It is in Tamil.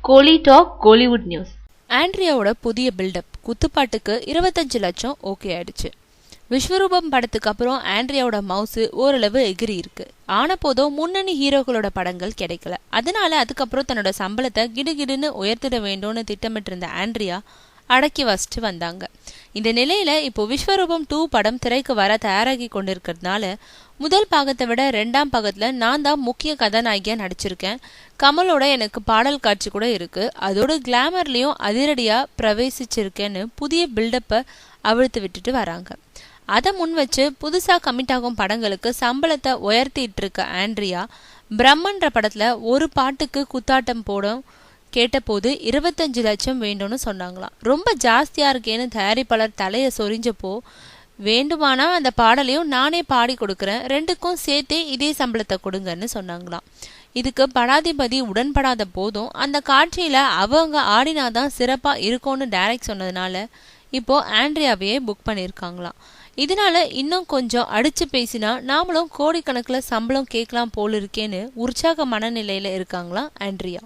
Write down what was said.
கோலி டாக் கோலிவுட் நியூஸ். ஆண்ட்ரியாவோட புதிய பில்டப் குத்துப்பாட்டுக்கு 25 லட்சம் ஓகே ஆயிடுச்சு. விஸ்வரூபம் படத்துக்கு அப்புறம் ஆண்ட்ரியாவோட மவுசு ஓரளவு எகிரி இருக்கு. ஆன போதும் முன்னணி ஹீரோக்களோட படங்கள் கிடைக்கல. அதனால அதுக்கப்புறம் தன்னோட சம்பளத்தை கிடுகிடுன்னு உயர்த்திட வேண்டும்னு திட்டமிட்டு இருந்த ஆண்ட்ரியா அடக்கி வச்சுட்டு வந்தாங்க. இந்த நிலையில இப்போ விஸ்வரூபம் 2 படம் திரைக்கு வர தயாராகி கொண்டிருக்கிறதுனால முதல் பாகத்தை விட 2ஆம் பாகத்துல நான் தான் முக்கிய கதாநாயகியா நடிச்சிருக்கேன். கமலோட எனக்கு பாடல் காட்சி கூட இருக்கு. அதோட கிளாமர்லயும் அதிரடியா பிரவேசிச்சிருக்கேன்னு புதிய பில்டப்பை அவிழ்த்து விட்டுட்டு வராங்க. அதை முன் வச்சு புதுசா கமிட் ஆகும் படங்களுக்கு சம்பளத்தை உயர்த்திட்டு இருக்க ஆண்ட்ரியா பிரம்மன்ற படத்துல ஒரு பாட்டுக்கு குத்தாட்டம் போடும் கேட்டபோது 25 லட்சம் வேண்டும்னு சொன்னாங்களாம். ரொம்ப ஜாஸ்தியா இருக்கேன்னு தயாரிப்பாளர் தலைய சொரிஞ்சப்போ, வேண்டுமானா அந்த பாடலையும் நானே பாடி கொடுக்கறேன், 2க்கும் சேர்த்தே இதே சம்பளத்தை கொடுங்கன்னு சொன்னாங்களாம். இதுக்கு படாதிபதி உடன்படாத போதும் அந்த காட்சியில அவங்க ஆடினாதான் சிறப்பா இருக்கும்னு டைரக்ட் சொன்னதுனால இப்போ ஆண்ட்ரியாவையே புக் பண்ணியிருக்காங்களாம். இதனால இன்னும் கொஞ்சம் அடிச்சு பேசினா நாமளும் கோடிக்கணக்கில் சம்பளம் கேட்கலாம் போல இருக்கேன்னு உற்சாக மனநிலையில இருக்காங்களாம் ஆண்ட்ரியா.